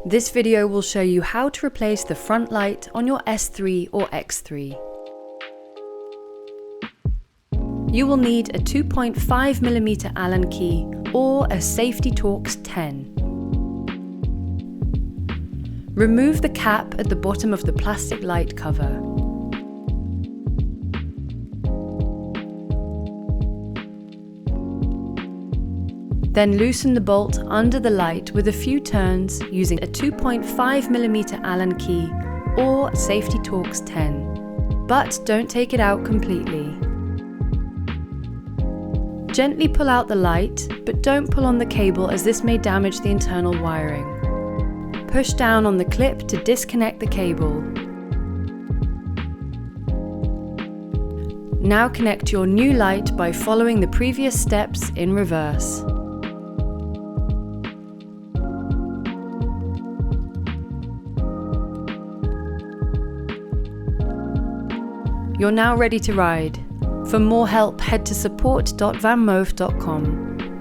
This video will show you how to replace the front light on your S3 or X3. You will need a 2.5mm Allen key or a Safety Torx 10. Remove the cap at the bottom of the plastic light cover. Then loosen the bolt under the light with a few turns using a 2.5mm Allen key or Safety Torx 10. But don't take it out completely. Gently pull out the light, but don't pull on the cable as this may damage the internal wiring. Push down on the clip to disconnect the cable. Now connect your new light by following the previous steps in reverse. You're now ready to ride. For more help, head to support.vanmoof.com.